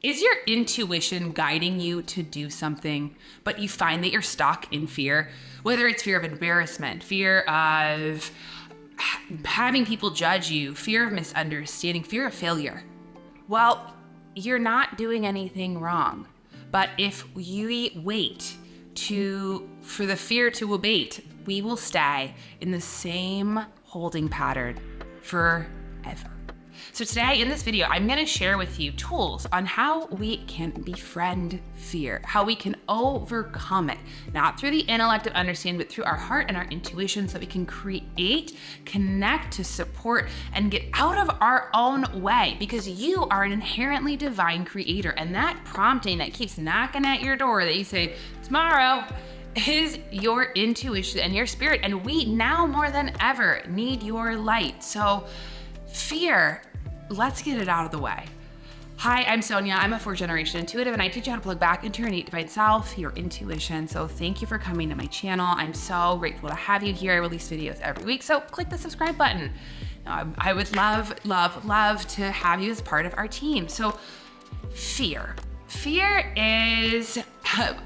Is your intuition guiding you to do something, but you find that you're stuck in fear? Whether it's fear of embarrassment, fear of having people judge you, fear of misunderstanding, fear of failure. Well, you're not doing anything wrong. But if we wait for the fear to abate, we will stay in the same holding pattern forever. So today in this video, I'm going to share with you tools on how we can befriend fear, how we can overcome it, not through the intellect of understanding, but through our heart and our intuition, so that we can create, connect to support, and get out of our own way, because you are an inherently divine creator. And that prompting that keeps knocking at your door that you say, tomorrow, is your intuition and your spirit. And we now more than ever need your light. So fear, let's get it out of the way. Hi, I'm Sonia. I'm a fourth-generation intuitive, and I teach you how to plug back into your innate divine self, your intuition. So thank you for coming to my channel. I'm so grateful to have you here. I release videos every week, so click the subscribe button. I would love to have you as part of our team. So fear. Fear is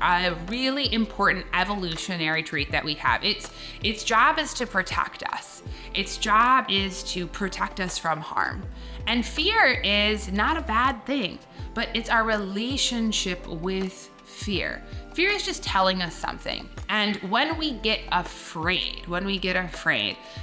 a really important evolutionary trait that we have. Its job is to protect us. Its job is to protect us from harm. And fear is not a bad thing, but it's our relationship with fear. Fear is just telling us something. And when we get afraid,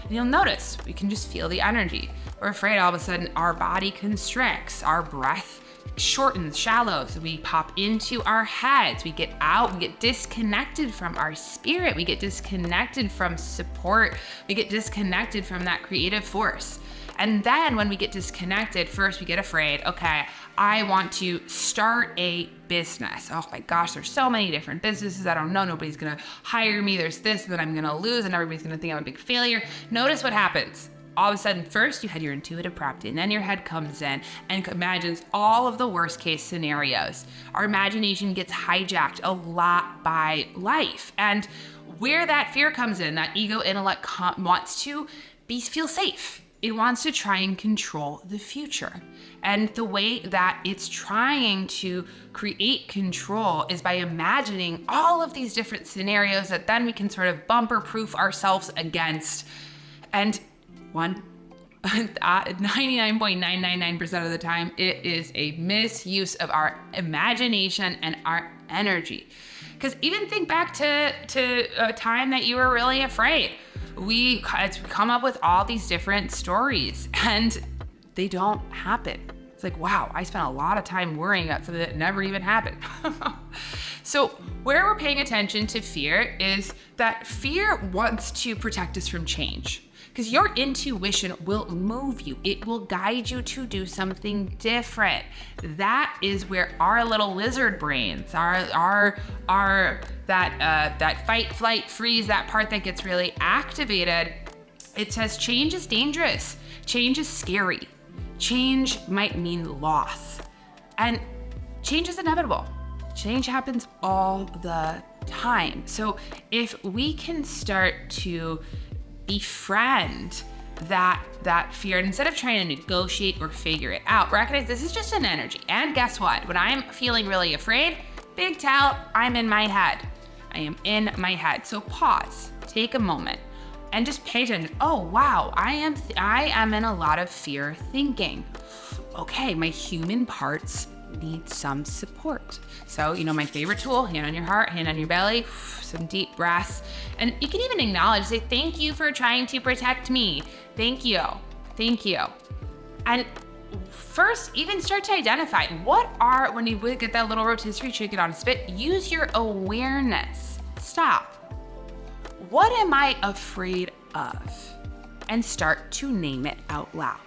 you'll notice we can just feel the energy. We're afraid, all of a sudden our body constricts, our breath shortens, shallows, we pop into our heads, we get out, we get disconnected from our spirit, we get disconnected from support, we get disconnected from that creative force. And then when we get disconnected, first we get afraid. Okay, I want to start a business. Oh my gosh, there's so many different businesses. I don't know, nobody's gonna hire me. There's this that I'm gonna lose, and everybody's gonna think I'm a big failure. Notice what happens. All of a sudden, first you had your intuitive prompting, then your head comes in and imagines all of the worst case scenarios. Our imagination gets hijacked a lot by life. And where that fear comes in, that ego intellect wants to feel safe. It wants to try and control the future. And the way that it's trying to create control is by imagining all of these different scenarios that then we can sort of bumper-proof ourselves against. And 99.999% of the time, it is a misuse of our imagination and our energy. Because even think back to a time that you were really afraid. We come up with all these different stories, and they don't happen. It's like, wow, I spent a lot of time worrying about something that never even happened. So where we're paying attention to fear is that fear wants to protect us from change. Because your intuition will move you. It will guide you to do something different. That is where our little lizard brains, that fight, flight, freeze, that part that gets really activated, it says change is dangerous. Change is scary. Change might mean loss. And change is inevitable. Change happens all the time. So if we can start to befriend that fear, and instead of trying to negotiate or figure it out, recognize this is just an energy. And guess what? When I'm feeling really afraid, big tell, I'm in my head. I am in my head. So pause, take a moment, and just pay attention. Oh wow, I am in a lot of fear thinking. Okay, my human parts need some support. So, my favorite tool, hand on your heart, hand on your belly, some deep breaths. And you can even acknowledge, say, thank you for trying to protect me. Thank you. And first, even start to identify when you get that little rotisserie chicken on a spit, use your awareness. Stop. What am I afraid of? And start to name it out loud.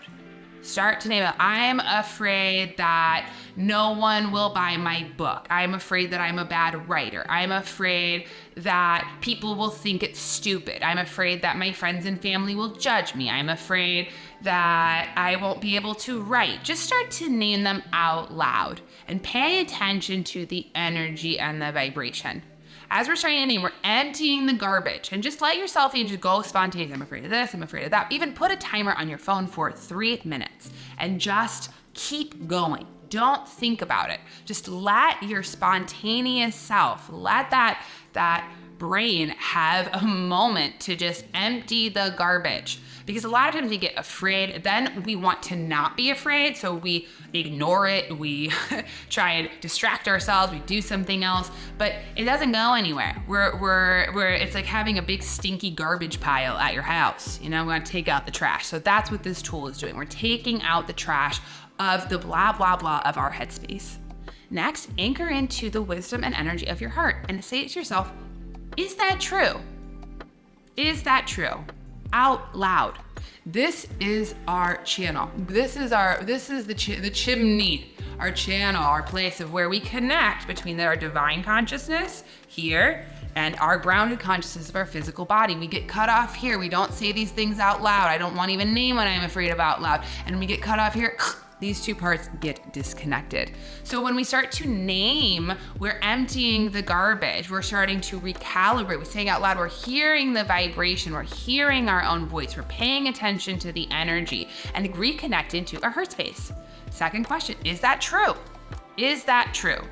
Start to name it. I'm afraid that no one will buy my book. I'm afraid that I'm a bad writer. I'm afraid that people will think it's stupid. I'm afraid that my friends and family will judge me. I'm afraid that I won't be able to write. Just start to name them out loud and pay attention to the energy and the vibration. As we're starting to name, we're emptying the garbage, and just let yourself just go spontaneous. I'm afraid of this, I'm afraid of that. Even put a timer on your phone for 3 minutes and just keep going. Don't think about it. Just let your spontaneous self, let that brain have a moment to just empty the garbage. Because a lot of times we get afraid, then we want to not be afraid, so we ignore it, we try and distract ourselves, we do something else, but it doesn't go anywhere. It's like having a big stinky garbage pile at your house. We want to take out the trash. So that's what this tool is doing. We're taking out the trash of the blah, blah, blah of our headspace. Next, anchor into the wisdom and energy of your heart and say to yourself, is that true? Is that true? Out loud. This is our channel. This is the chimney, our channel, our place of where we connect between our divine consciousness here and our grounded consciousness of our physical body. We get cut off here. We don't say these things out loud. I don't want to even name what I'm afraid of out loud. And we get cut off here. These two parts get disconnected. So when we start to name, we're emptying the garbage. We're starting to recalibrate. We're saying out loud, we're hearing the vibration. We're hearing our own voice. We're paying attention to the energy and reconnecting to our heart space. Second question, is that true? Is that true?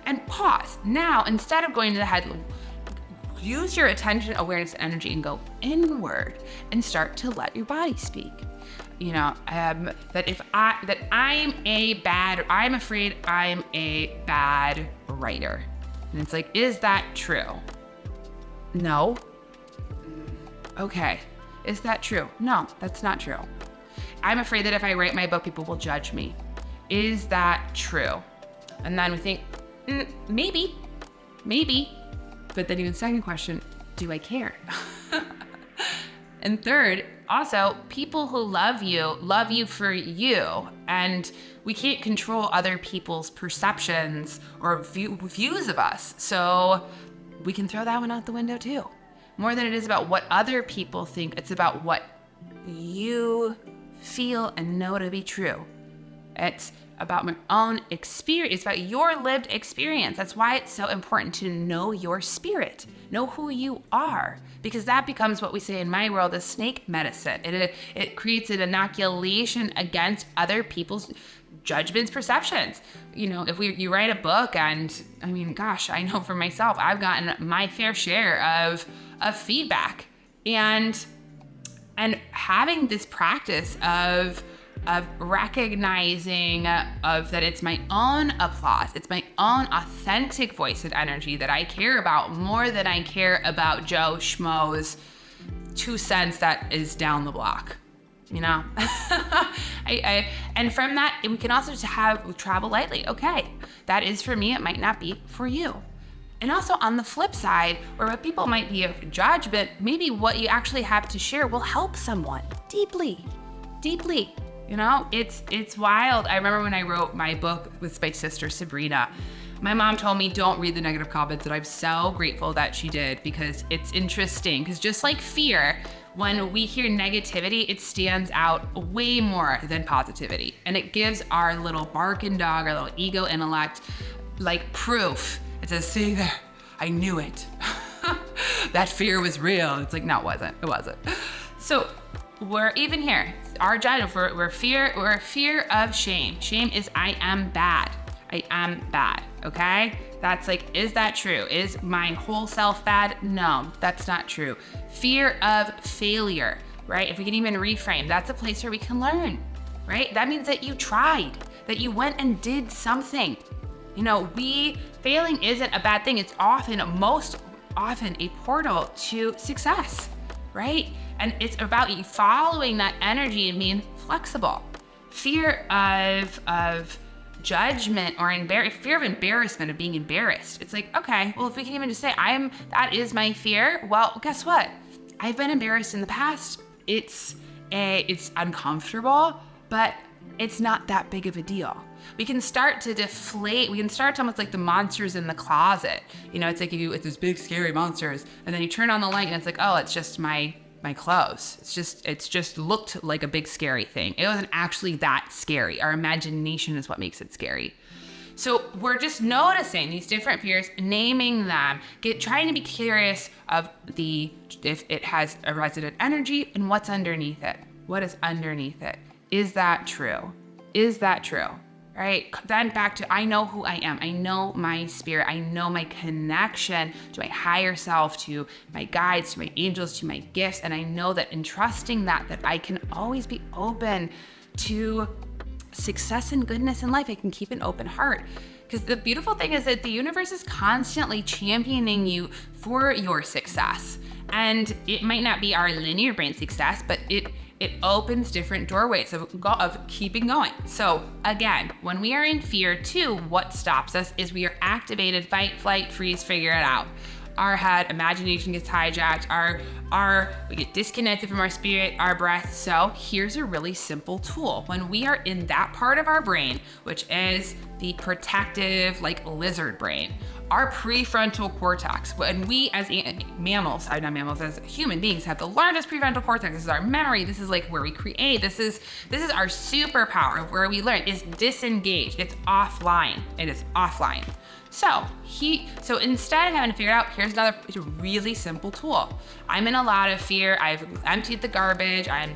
And pause. Now, instead of going to the head, use your attention, awareness, and energy and go inward and start to let your body speak. I'm afraid I'm a bad writer. And it's like, is that true? No. Okay. Is that true? No, that's not true. I'm afraid that if I write my book, people will judge me. Is that true? And then we think, maybe. But then even second question, do I care? And third, also, people who love you for you. And we can't control other people's perceptions or views of us. So we can throw that one out the window too. More than it is about what other people think, it's about what you feel and know to be true. It's about my own experience. It's about your lived experience. That's why it's so important to know your spirit, know who you are, because that becomes what we say in my world is snake medicine. It creates an inoculation against other people's judgments, perceptions. If you write a book, and I know for myself, I've gotten my fair share of feedback, and having this practice of recognizing that it's my own applause, it's my own authentic voice and energy that I care about more than I care about Joe Schmo's 2 cents that is down the block. And from that, we can also just travel lightly. Okay, that is for me, it might not be for you. And also on the flip side, where what people might be a judgment, maybe what you actually have to share will help someone deeply. It's wild. I remember when I wrote my book with my sister Sabrina, my mom told me don't read the negative comments, and I'm so grateful that she did, because it's interesting. Because just like fear, when we hear negativity, it stands out way more than positivity. And it gives our little barking dog, our little ego intellect, like proof. It says, see there, I knew it. That fear was real. It's like, no, it wasn't. So we're even here. Our judgment, we're fear of shame. Shame is I am bad. Okay? That's like, is that true? Is my whole self bad? No, that's not true. Fear of failure, right? If we can even reframe, that's a place where we can learn, right? That means that you tried, that you went and did something. Failing isn't a bad thing. It's most often a portal to success, right? And it's about you following that energy and being flexible. Fear of judgment or fear of embarrassment, of being embarrassed. It's like, okay, well, if we can even just say that is my fear. Well, guess what? I've been embarrassed in the past. It's uncomfortable, but it's not that big of a deal. We can start to deflate. We can start to almost like the monsters in the closet. It's like it's these big scary monsters, and then you turn on the light and it's like, oh, it's just my clothes. It's just looked like a big scary thing. It wasn't actually that scary. Our imagination is what makes it scary. So we're just noticing these different fears, naming them, trying to be curious of if it has a resident energy and what's underneath it. What is underneath it? Is that true? Is that true? right? Then back to, I know who I am. I know my spirit. I know my connection to my higher self, to my guides, to my angels, to my gifts. And I know that in trusting that I can always be open to success and goodness in life. I can keep an open heart. Because the beautiful thing is that the universe is constantly championing you for your success. And it might not be our linear brain success, but it opens different doorways of keeping going. So again, when we are in fear too, what stops us is we are activated, fight, flight, freeze, figure it out. Our head, imagination gets hijacked, we get disconnected from our spirit, our breath. So here's a really simple tool. When we are in that part of our brain, which is the protective, like lizard brain, our prefrontal cortex, when we as as human beings have the largest prefrontal cortex, this is our memory, this is like where we create, this is our superpower, where we learn, is disengaged, it's offline, it is offline. So instead of having to figure it out, it's a really simple tool. I'm in a lot of fear, I've emptied the garbage, I'm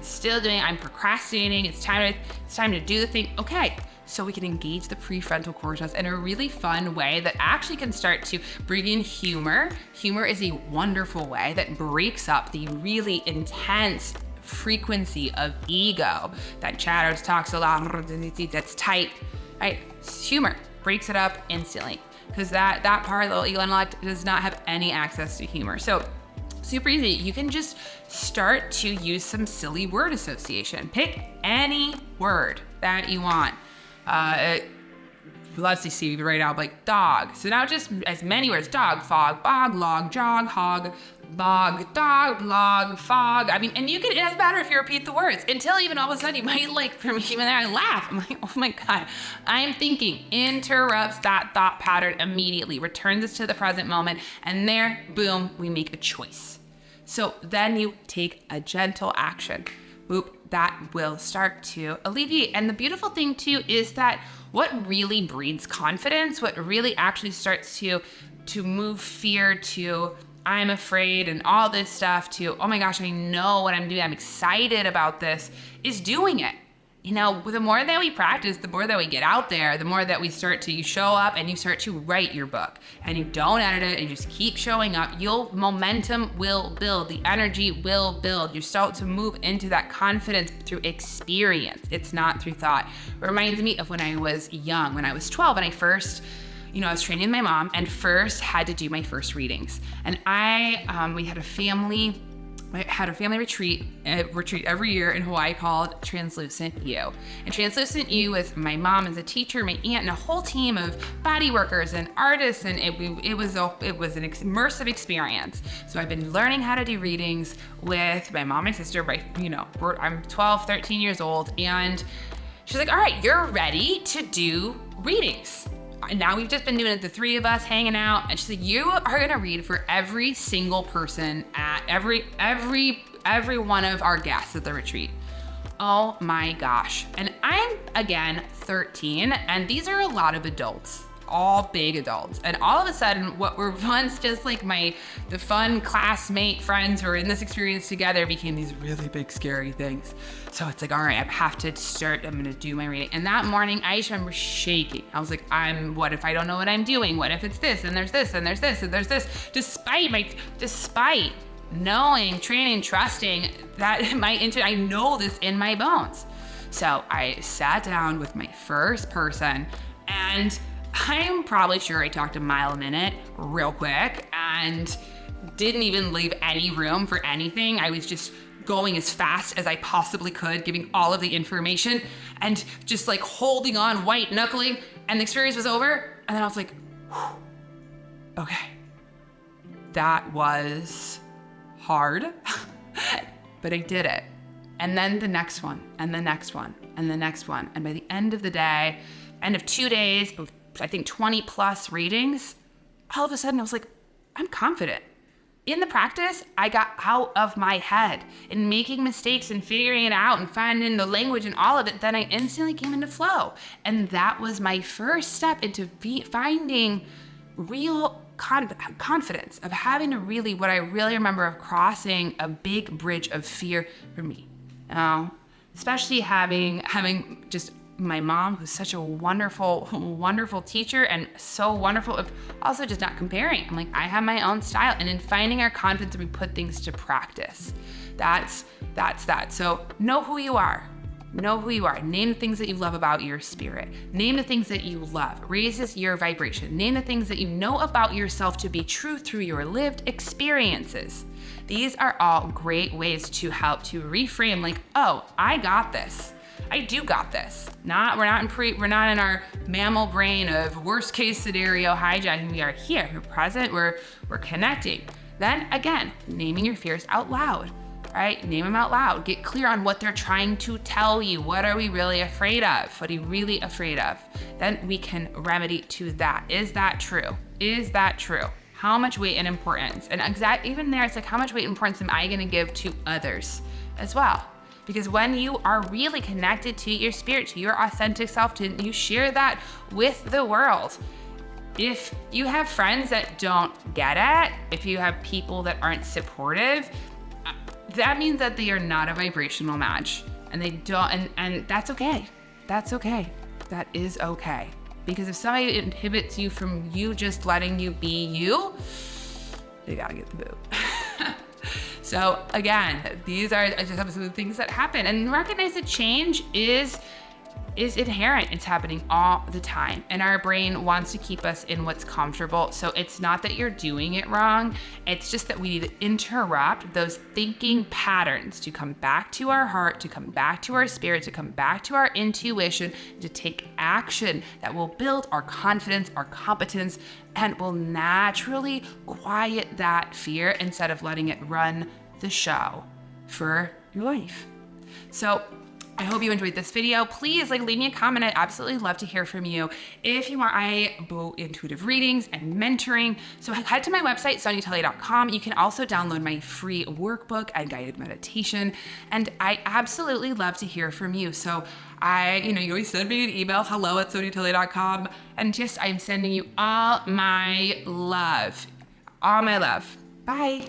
procrastinating, it's time to do the thing. Okay, so we can engage the prefrontal cortex in a really fun way that actually can start to bring in humor. Humor is a wonderful way that breaks up the really intense frequency of ego that chatters, talks a lot, that's tight, right? Humor breaks it up instantly, because that part of the ego intellect does not have any access to humor. So super easy. You can just start to use some silly word association. Pick any word that you want. Let's see right now, like dog. So now just as many words: dog, fog, bog, log, jog, hog, bog, dog, log, fog. I mean, and it doesn't matter if you repeat the words until even all of a sudden you might even I laugh. I'm like, oh my God, I'm thinking, interrupts that thought pattern immediately, returns us to the present moment, and there, boom, we make a choice. So then you take a gentle action. Boop, that will start to alleviate. And the beautiful thing too is that what really breeds confidence, what really actually starts to move fear to I'm afraid and all this stuff to, oh my gosh, I know what I'm doing, I'm excited about this, is doing it. You know, the more that we practice, the more that we get out there, the more that you show up and you start to write your book, and you don't edit it and you just keep showing up, momentum will build, the energy will build. You start to move into that confidence through experience. It's not through thought. It reminds me of when I was young, when I was 12 and I first, I was training my mom and first had to do my first readings. And we had a family retreat every year in Hawaii called Translucent You. And Translucent You was my mom as a teacher, my aunt, and a whole team of body workers and artists, and it was an immersive experience. So I've been learning how to do readings with my mom and sister. I'm 12, 13 years old, and she's like, all right, you're ready to do readings. And now we've just been doing it, the three of us hanging out, and she's like, you are gonna read for every single person at every one of our guests at the retreat. Oh my gosh. And I'm, again, 13, and these are a lot of adults, all big adults. And all of a sudden, what were once just like the fun classmate friends who were in this experience together became these really big, scary things. So it's like, all right, I have to start, I'm gonna do my reading. And that morning, I just remember shaking. I was like, what if I don't know what I'm doing? What if it's this, and there's this, and there's this, and there's this? Despite knowing, training, trusting that I know this in my bones. So I sat down with my first person, and I'm probably sure I talked a mile a minute real quick and didn't even leave any room for anything. I was just going as fast as I possibly could, giving all of the information and just like holding on, white knuckling, and the experience was over. And then I was like, whew, okay, that was hard, but I did it. And then the next one, and the next one, and the next one. And by the end of the day, end of 2 days, I think 20 plus readings, all of a sudden I was like, I'm confident. In the practice, I got out of my head and making mistakes and figuring it out and finding the language and all of it. Then I instantly came into flow. And that was my first step into finding real confidence, of having what I really remember of crossing a big bridge of fear for me. Especially having just my mom, who's such a wonderful, wonderful teacher and so wonderful of also just not comparing. I'm like, I have my own style. And in finding our confidence, we put things to practice. That's that. So know who you are. Know who you are. Name the things that you love about your spirit. Name the things that you love. Raises your vibration. Name the things that you know about yourself to be true through your lived experiences. These are all great ways to help to reframe, like, oh, I got this. I do got this. We're not in our mammal brain of worst case scenario hijacking. We are here. We're present. We're connecting. Then again, naming your fears out loud, right? Name them out loud. Get clear on what they're trying to tell you. What are we really afraid of? What are you really afraid of? Then we can remedy to that. Is that true? Is that true? How much weight and importance? And even there, it's like, how much weight and importance am I going to give to others as well? Because when you are really connected to your spirit, to your authentic self, you share that with the world. If you have friends that don't get it, if you have people that aren't supportive, that means that they are not a vibrational match, and they don't, and that's okay. That's okay. That is okay. Because if somebody inhibits you from you just letting you be you, you gotta get the boot. So again, these are just some of the things that happen, and recognize that change is inherent. It's happening all the time, and our brain wants to keep us in what's comfortable. So it's not that you're doing it wrong. It's just that we need to interrupt those thinking patterns to come back to our heart, to come back to our spirit, to come back to our intuition, to take action that will build our confidence, our competence, and will naturally quiet that fear instead of letting it run the show for your life. So I hope you enjoyed this video. Please leave me a comment. I'd absolutely love to hear from you. If you want, I do intuitive readings and mentoring. So head to my website, soniatully.com. You can also download my free workbook and guided meditation. And I absolutely love to hear from you. So you always send me an email, hello@soniatully.com. And I'm sending you all my love. All my love. Bye.